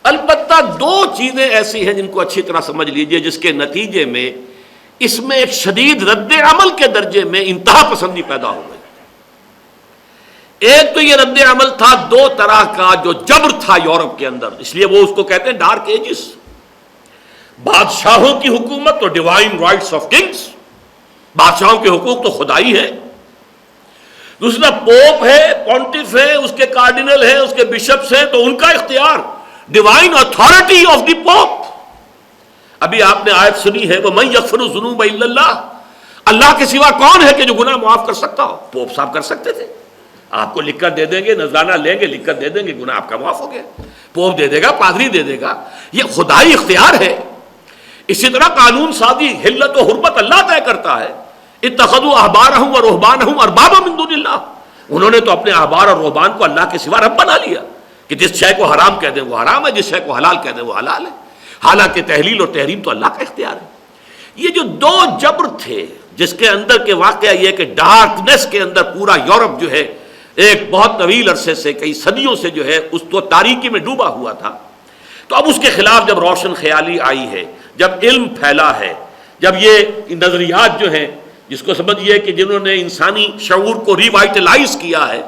البتہ دو چیزیں ایسی ہیں جن کو اچھی طرح سمجھ لیجئے، جس کے نتیجے میں اس میں ایک شدید رد عمل کے درجے میں انتہا پسندی پیدا ہو گئی۔ ایک تو یہ رد عمل تھا دو طرح کا جو جبر تھا یورپ کے اندر، اس لیے وہ اس کو کہتے ہیں ڈارک ایجز، بادشاہوں کی حکومت تو ڈیوائن رائٹس آف کنگز، بادشاہوں کے حقوق تو خدائی ہے۔ دوسرا پوپ ہے، پونٹف ہے، اس کے کارڈینل ہیں، اس کے بشپس ہیں، تو ان کا اختیار، divine authority of the Pope. ابھی آپ نے آیت سنی ہے وَمَن یغفر الذُّنُوبَ إِلَّا اللَّهُ، اللہ کے سوا کون ہے کہ جو گناہ معاف کر سکتا ہو؟ پوپ صاحب کر سکتے تھے، آپ کو لکھ کر دے دیں گے، نذرانہ لیں گے، لکھ کر دے دیں گے، گناہ آپ کا معاف ہو گیا۔ پوپ دے دے گا، پادری دے دے گا، یہ خدائی اختیار ہے۔ اسی طرح قانون سازی، حلت و حرمت اللہ طے کرتا ہے۔ اتخذوا احبارهم ورهبانهم اربابا من دون اللہ، انہوں نے تو اپنے احبار اور رہبان کو اللہ کے سوا رب بنا لیا کہ جس شے کو حرام کہہ دیں وہ حرام ہے، جس شے کو حلال کہہ دیں وہ حلال ہے، حالانکہ تحلیل اور تحریم تو اللہ کا اختیار ہے۔ یہ جو دو جبر تھے جس کے اندر کے واقعہ یہ کہ ڈارکنیس کے اندر پورا یورپ جو ہے ایک بہت طویل عرصے سے، کئی صدیوں سے جو ہے اس کو تاریکی میں ڈوبا ہوا تھا، تو اب اس کے خلاف جب روشن خیالی آئی ہے، جب علم پھیلا ہے، جب یہ نظریات جو ہیں جس کو سمجھیے کہ جنہوں نے انسانی شعور کو ریوائٹلائز کیا ہے،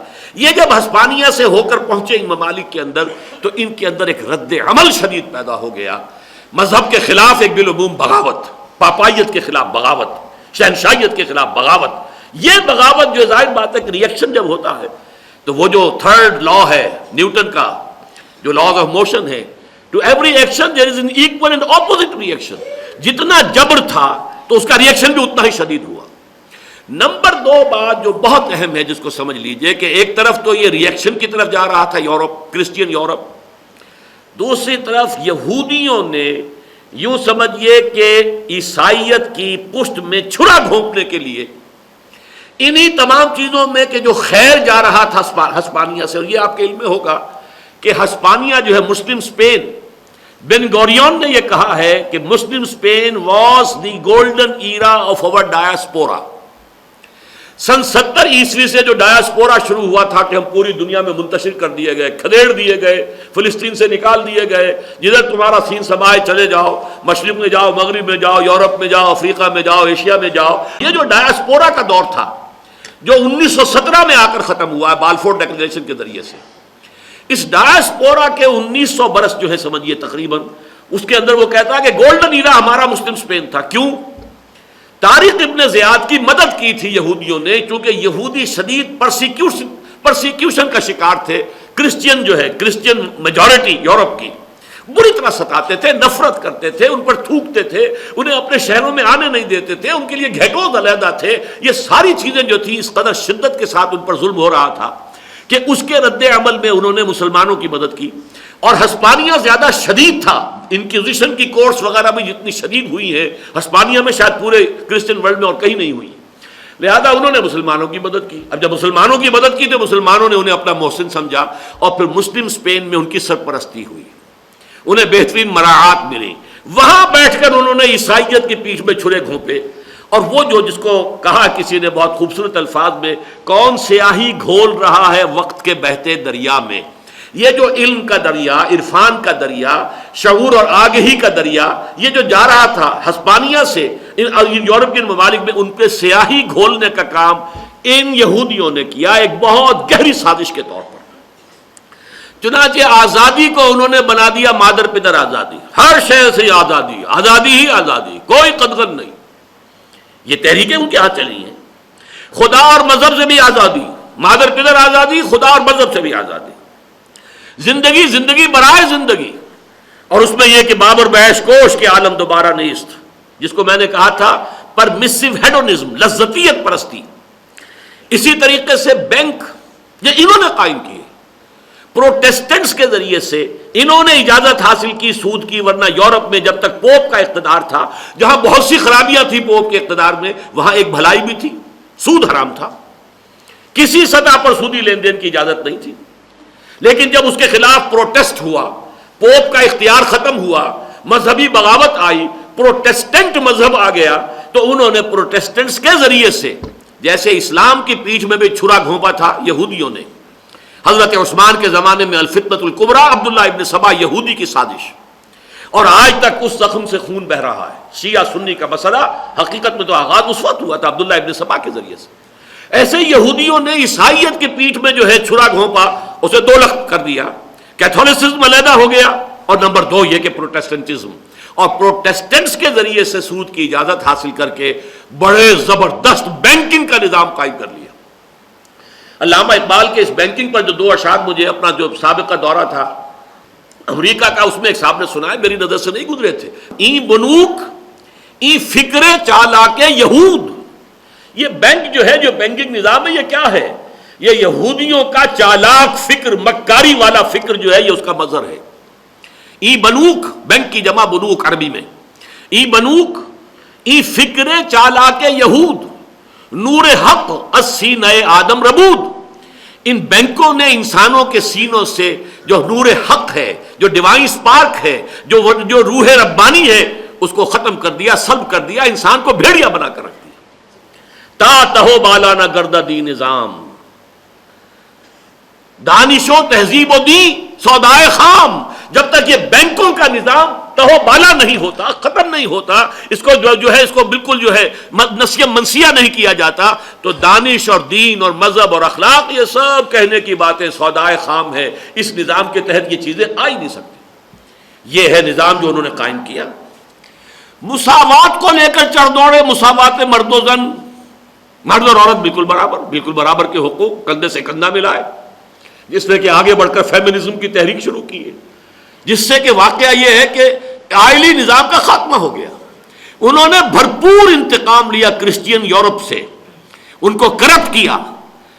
یہ جب ہسپانیہ سے ہو کر پہنچے ان ممالک کے اندر، تو ان کے اندر ایک رد عمل شدید پیدا ہو گیا، مذہب کے خلاف ایک بالعموم بغاوت، پاپائیت کے خلاف بغاوت، شہنشاہیت کے خلاف بغاوت۔ یہ بغاوت جو ظاہر بات ہے کہ ریئیکشن جب ہوتا ہے تو وہ جو تھرڈ لا ہے نیوٹن کا، جو لاز آف موشن ہے، to every action there is an equal and opposite reaction, جتنا جبر تھا تو اس کا ریئیکشن بھی اتنا ہی شدید ہوا۔ نمبر دو بات جو بہت اہم ہے جس کو سمجھ لیجئے کہ ایک طرف تو یہ ریئیکشن کی طرف جا رہا تھا یورپ، کرسچین یورپ، دوسری طرف یہودیوں نے یوں سمجھیے کہ عیسائیت کی پشت میں چھرا گھونپنے کے لیے انہی تمام چیزوں میں کہ جو خیر جا رہا تھا ہسپانیہ سے، اور یہ آپ کے علم میں ہوگا کہ ہسپانیہ جو ہے مسلم اسپین، بن گوریون نے یہ کہا ہے کہ Muslim Spain was the golden era of our diaspora. سن 70 عیسوی سے جو ڈایاسپورا شروع ہوا تھا کہ ہم پوری دنیا میں منتشر کر دیے گئے، کھدیڑ دیے گئے، فلسطین سے نکال دیے گئے، جدھر تمہارا سین سمائے چلے جاؤ، مشرق میں جاؤ، مغرب میں جاؤ، یورپ میں جاؤ، افریقہ میں جاؤ، ایشیا میں جاؤ، یہ جو ڈایاسپورا کا دور تھا جو 1917 میں آ کر ختم ہوا ہے بالفور ڈیکلریشن کے ذریعے سے، اس ڈایاسپورا کے 1900 برس جو ہے سمجھیے تقریباً، اس کے اندر وہ کہتا ہے کہ گولڈن ایرا ہمارا مسلم اسپین تھا۔ کیوں؟ طارق ابن زیاد کی مدد کی تھی یہودیوں نے، چونکہ یہودی شدید پرسیکیوشن کا شکار تھے، کرسچین جو ہے، کرسچین میجورٹی یورپ کی بری طرح ستاتے تھے، نفرت کرتے تھے، ان پر تھوکتے تھے، انہیں اپنے شہروں میں آنے نہیں دیتے تھے، ان کے لیے گھیٹوز علیحدہ تھے۔ یہ ساری چیزیں جو تھی اس قدر شدت کے ساتھ ان پر ظلم ہو رہا تھا کہ اس کے رد عمل میں انہوں نے مسلمانوں کی مدد کی، اور ہسپانیہ زیادہ شدید تھا، انکوزیشن کی کورس وغیرہ بھی جتنی شدید ہوئی ہیں ہسپانیہ میں شاید پورے کرسچن ورلڈ میں اور کہیں نہیں ہوئی، لہذا انہوں نے مسلمانوں کی مدد کی۔ اب جب مسلمانوں کی مدد کی تو مسلمانوں نے انہیں اپنا محسن سمجھا، اور پھر مسلم اسپین میں ان کی سرپرستی ہوئی، انہیں بہترین مراعات ملی، وہاں بیٹھ کر انہوں نے عیسائیت کی پیٹھ میں چھرے گھونپے، اور وہ جو جس کو کہا کسی نے بہت خوبصورت الفاظ میں، کون سیاہی گھول رہا ہے وقت کے بہتے دریا میں، یہ جو علم کا دریا، عرفان کا دریا، شعور اور آگہی کا دریا، یہ جو جا رہا تھا ہسپانیہ سے ان یورپین ممالک میں، ان پہ سیاہی گھولنے کا کام ان یہودیوں نے کیا، ایک بہت گہری سازش کے طور پر۔ چنانچہ آزادی کو انہوں نے بنا دیا مادر پدر آزادی، ہر شے سے آزادی، آزادی ہی آزادی، کوئی قدغن نہیں۔ یہ تحریکیں ان کے ہاتھ چلی ہیں، خدا اور مذہب سے بھی آزادی، مادر پدر آزادی، خدا اور مذہب سے بھی آزادی، زندگی زندگی برائے زندگی، اور اس میں یہ کہ بابر بیش کوش کے عالم دوبارہ نیست، جس کو میں نے کہا تھا پرمیسو ہیڈونزم، لذتیت پرستی۔ اسی طریقے سے بینک یہ انہوں نے قائم کیے، پروٹیسٹنٹس کے ذریعے سے انہوں نے اجازت حاصل کی سود کی، ورنہ یورپ میں جب تک پوپ کا اقتدار تھا، جہاں بہت سی خرابیاں تھیں پوپ کے اقتدار میں، وہاں ایک بھلائی بھی تھی، سود حرام تھا، کسی سطح پر سودی لین دین کی اجازت نہیں تھی۔ لیکن جب اس کے خلاف پروٹیسٹ ہوا، پوپ کا اختیار ختم ہوا، مذہبی بغاوت آئی، پروٹیسٹنٹ مذہب آ گیا، تو انہوں نے پروٹیسٹنٹس کے ذریعے سے، جیسے اسلام کی پیٹھ میں بھی چھرا گھونپا تھا یہودیوں نے، حضرت عثمان کے زمانے میں الفتنۃ الکبریٰ، عبداللہ ابن سبا یہودی کی سازش، اور آج تک اس زخم سے خون بہ رہا ہے۔ شیعہ سنی کا مسئلہ حقیقت میں تو آغاز اس وقت ہوا تھا عبداللہ ابن سبا کے ذریعے سے۔ ایسے یہودیوں نے عیسائیت کی پیٹھ میں جو ہے چھرا گھونپا، اسے دو لخت کر دیا، کیتھولسزم علیحدہ ہو گیا، اور نمبر دو یہ کہ پروٹیسٹنٹزم، اور پروٹیسٹنٹس کے ذریعے سے سود کی اجازت حاصل کر کے بڑے زبردست بینکنگ کا نظام قائم کر لیا۔ علامہ اقبال کے اس بینکنگ پر جو دو اشعار مجھے اپنا جو سابقہ دورہ تھا امریکہ کا، اس میں ایک صاحب نے سنائے، میری نظر سے نہیں گزرے تھے، این بنوک این فکر چالاک یہود۔ یہ بینک جو ہے، جو بینکنگ نظام ہے، یہ کیا ہے؟ یہ یہودیوں کا چالاک فکر، مکاری والا فکر جو ہے، یہ اس کا مظہر ہے۔ ای بنوک، بینک کی جمع بنوک عربی میں، ای بنوک ای فکر چالاک یہود، نور حق السینہ آدم ربود۔ ان بینکوں نے انسانوں کے سینوں سے جو نور حق ہے، جو ڈیوائن سپارک ہے، جو روح ربانی ہے، اس کو ختم کر دیا، سلب کر دیا، انسان کو بھیڑیا بنا کر رکھ دیا۔ تا تہو بالا نہ گردہ دی نظام، دانش و تہذیب و دی سودائے خام۔ جب تک یہ بینکوں کا نظام تہو بالا نہیں ہوتا، ختم نہیں ہوتا، اس کو جو ہے اس کو بالکل جو ہے نسیہ منسیہ نہیں کیا جاتا، تو دانش اور دین اور مذہب اور اخلاق یہ سب کہنے کی باتیں سودائے خام ہے۔ اس نظام کے تحت یہ چیزیں آ ہی نہیں سکتی۔ یہ ہے نظام جو انہوں نے قائم کیا۔ مساوات کو لے کر چڑھ دوڑے، مساوات مرد و زن، مرد اور عورت بالکل برابر کے حقوق، کندھے سے کندھا ملائے، جس نے کہ آگے بڑھ کر فیمنزم کی تحریک شروع کی ہے، جس سے کہ واقعہ یہ ہے کہ آئلی نظام کا خاتمہ ہو گیا۔ انہوں نے بھرپور انتقام لیا کرسچین یورپ سے، ان کو کرپٹ کیا،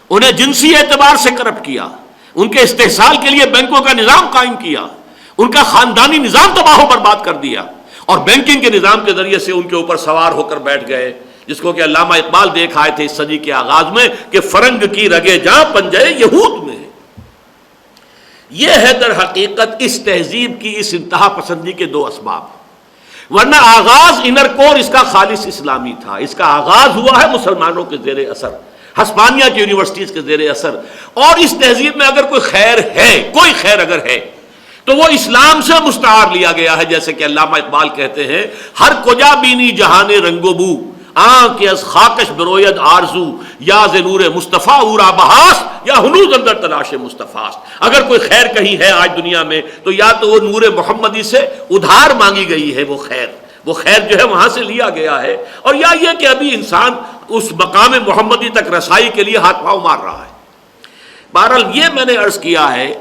انہیں جنسی اعتبار سے کرپٹ کیا، ان کے استحصال کے لیے بینکوں کا نظام قائم کیا، ان کا خاندانی نظام تباہ و برباد کر دیا، اور بینکنگ کے نظام کے ذریعے سے ان کے اوپر سوار ہو کر بیٹھ گئے، جس کو کہ علامہ اقبال دیکھ آئے تھے اس صدی کے آغاز میں کہ فرنگ کی رگے جاں پنجے یہود میں۔ یہ ہے در حقیقت اس تہذیب کی اس انتہا پسندی کے دو اسباب، ورنہ آغاز انر کور اس کا خالص اسلامی تھا۔ اس کا آغاز ہوا ہے مسلمانوں کے زیر اثر، ہسپانیہ کی یونیورسٹیز کے زیر اثر، اور اس تہذیب میں اگر کوئی خیر ہے، کوئی خیر اگر ہے تو وہ اسلام سے مستعار لیا گیا ہے، جیسے کہ علامہ اقبال کہتے ہیں، ہر کجا بینی جہان رنگ و بو، آنکھ از خاکش بروید آرزو، یا ز نور مصطفیٰ اورا بہاس، یا ہنوز اندر تلاش مصطفیٰ۔ اگر کوئی خیر کہیں ہے آج دنیا میں تو یا تو وہ نور محمدی سے ادھار مانگی گئی ہے، وہ خیر جو ہے وہاں سے لیا گیا ہے، اور یا یہ کہ ابھی انسان اس مقام محمدی تک رسائی کے لیے ہاتھ پاؤں مار رہا ہے۔ بہرحال یہ میں نے عرض کیا ہے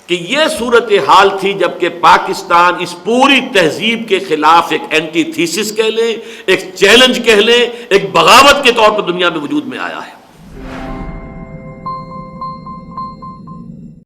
کہ یہ صورتحال تھی جبکہ پاکستان اس پوری تہذیب کے خلاف ایک اینٹی تھیسس کہہ لیں، ایک چیلنج کہہ لیں، ایک بغاوت کے طور پر دنیا میں وجود میں آیا ہے۔